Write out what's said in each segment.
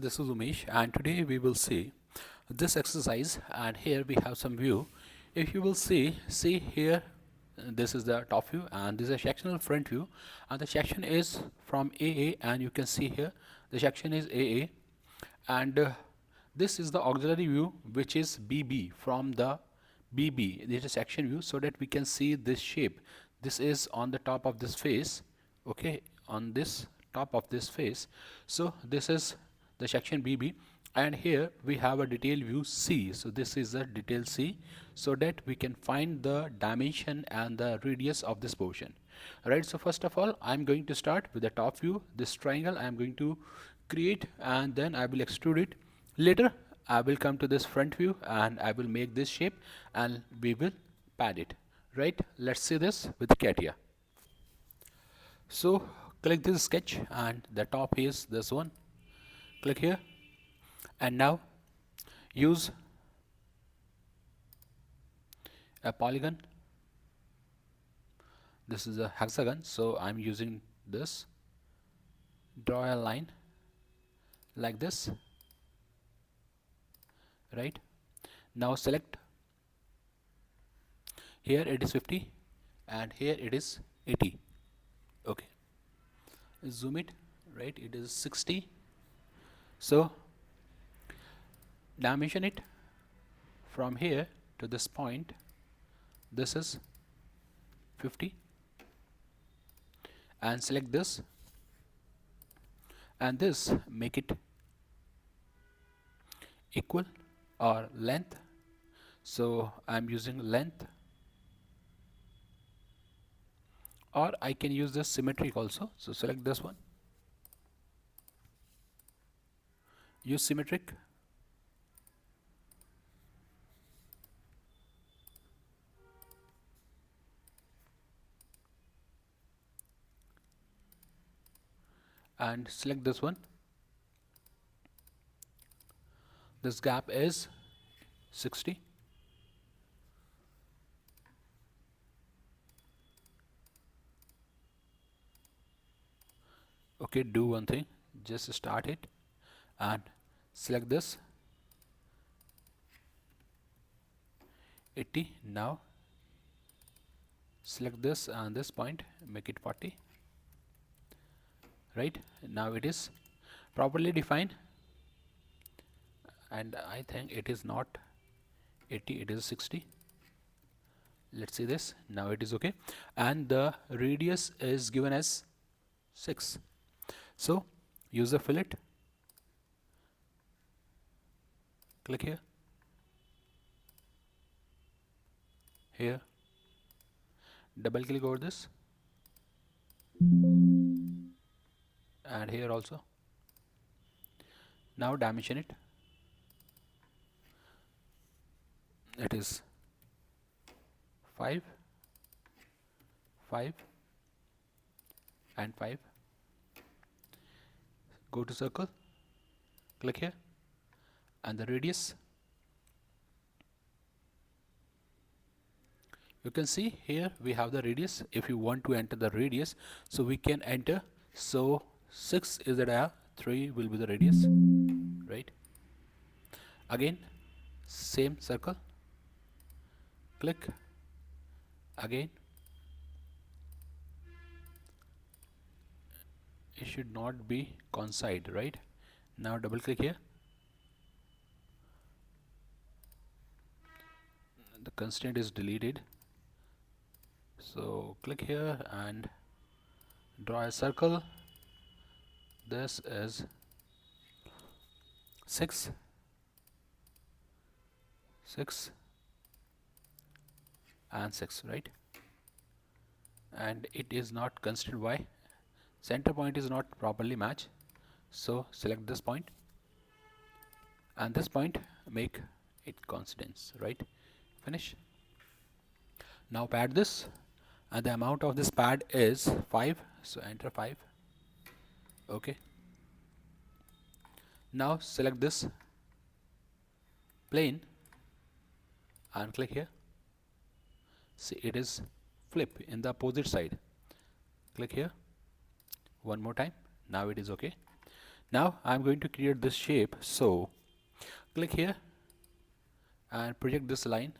This is Umesh, and today we will see this exercise. And here we have some view. If you will see here, this is the top view and this is a sectional front view, and the section is from AA, and you can see here the section is AA, and this is the auxiliary view, which is BB. From the BB this is a section view, so that we can see this shape. This is on the top of this face, okay, on this top of this face. So this is the section BB, and here we have a detailed view C. So this is the detail C, so that we can find the dimension and the radius of this portion. Alright, so first of all I'm going to start with the top view. This triangle I'm going to create, and then I will extrude it. Later I will come to this front view and I will make this shape and we will pad it. Right, let's see this with CATIA. So click this sketch, and the top is this one. Click here, and now use a polygon. This is a hexagon, so I'm using this. Draw a line like this. Right, now select. Here it is 50 and here it is 80. Okay, zoom it. Right, it is 60. So dimension it from here to this point. This is 50, and select this, and this make it equal or length. So I'm using length, or I can use this symmetric also. So select this one, use symmetric, and select this one. This gap is 60. Okay, do one thing, just start it and select this 80. Now select this and this point, make it 40. Right, now it is properly defined, and I think it is not 80, it is 60. Let's see this. Now it is okay, and the radius is given as 6. So use the fillet, click here, here, double click over this, and here also. Now dimension it. It is 5, 5 and 5. Go to circle, click here, and the radius. You can see here we have the radius. If you want to enter the radius, so we can enter. So 6 is the dia, 3 will be the radius. Right, again same circle, click, again it should not be coincide. Right, now double click here, the constraint is deleted. So click here and draw a circle. This is 6, 6 and 6. Right, and it is not constrained. Why? Center point is not properly matched. So select this point and this point, make it coincidence. Right, finish. Now pad this, and the amount of this pad is 5, so enter 5. Okay, now select this plane and click here. See, it is flip in the opposite side. Click here one more time. Now it is okay. Now I'm going to create this shape, so click here and project this line.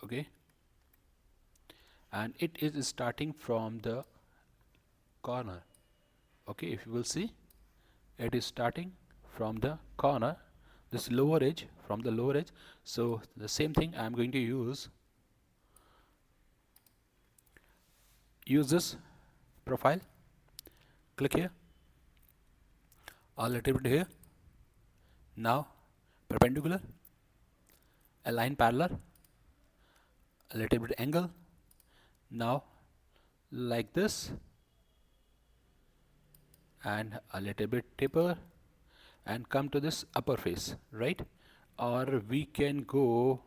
Okay, and it is starting from the corner. Okay, if you will see, it is starting from the corner, this lower edge, from the lower edge. So the same thing I'm going to use this profile. Click here, a little bit here. Now perpendicular, a line parallel, a little bit angle. Now like this, and a little bit taper, and come to this upper face, right? Or we can go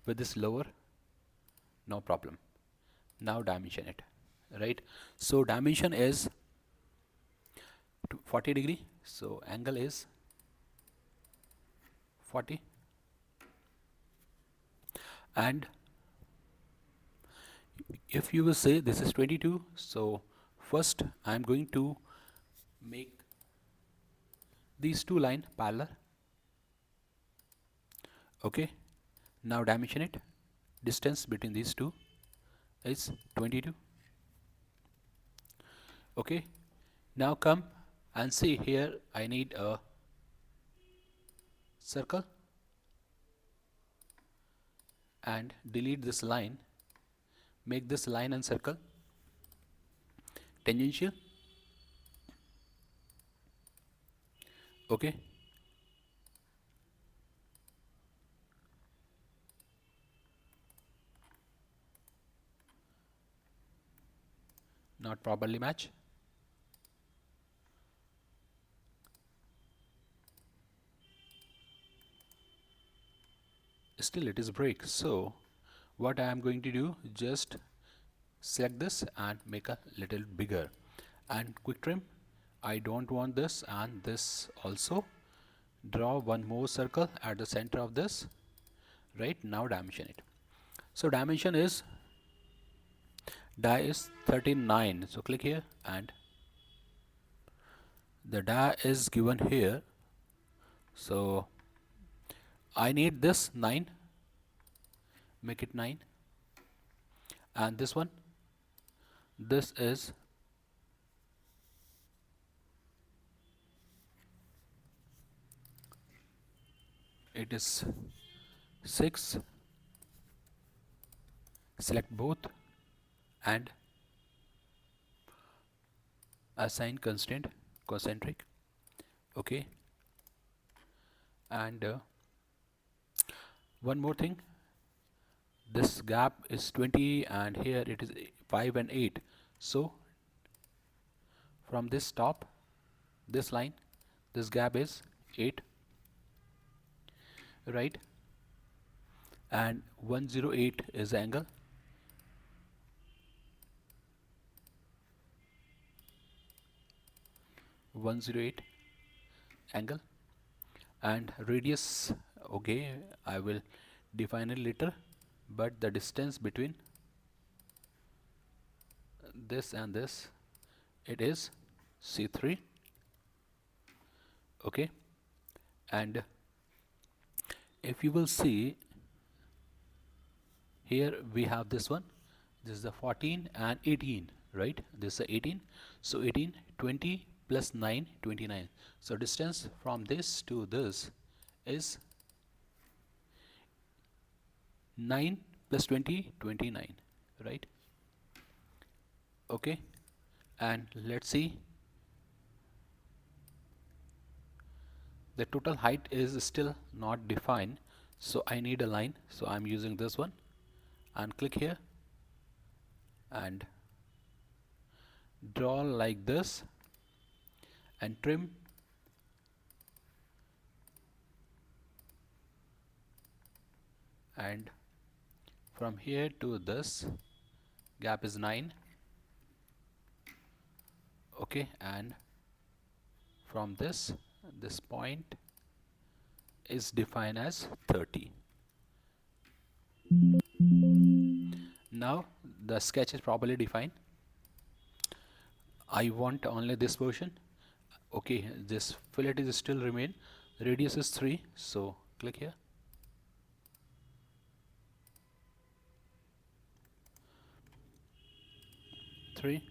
with this lower, no problem. Now dimension it, right? So dimension is 40 degree, so angle is 40, and if you will say this is 22, so first I am going to make these two lines parallel. Okay, now dimension it. Distance between these two is 22. Okay, now come and see here, I need a circle and delete this line, make this line and circle tangential. Okay, not properly match. Still it is break. So what I am going to do, just select this and make a little bigger, and quick trim. I don't want this, and this also. Draw one more circle at the center of this. Right, now dimension it. So dimension is, die is 39, so click here, and the die is given here. So I need this 9, make it 9, and this one, this is it is 6. Select both and assign constraint concentric. Okay, and one more thing, this gap is 20 and here it is 5 and 8. So from this top, this line, this gap is 8, right? And 108 is the angle. Angle, and radius, okay, I will define it later, but the distance between this and this, it is C3. Okay, and if you will see here, we have this one, this is the 14 and 18, right? This is the 18, so 18, 20 plus 9, 29. So distance from this to this is 9 plus 20, 29, right? Okay, and let's see, the total height is still not defined, so I need a line, so I'm using this one, and click here and draw like this and trim, and from here to this gap is 9. Okay, and from this point is defined as 30. Now the sketch is properly defined. I want only this portion. Okay, this fillet is still remain. Radius is 3, so click here. 3,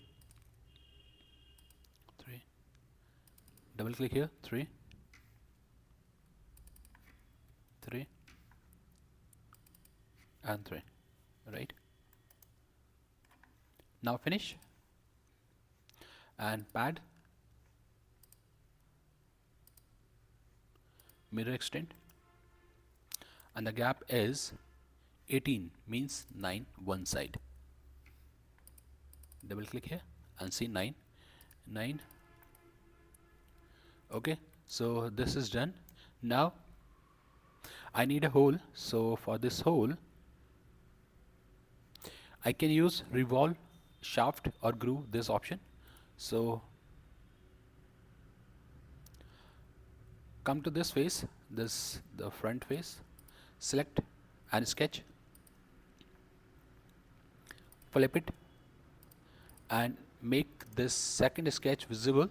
3. Double click here. 3, 3, and 3. Right. Now finish and pad, mirror extend, and the gap is 18, means 9 one side. Double click here and see 9, 9. Okay, so this is done. Now I need a hole, so for this hole I can use revolve, shaft or groove, this option. So come to this face, this the front face, select and sketch, flip it and make this second sketch visible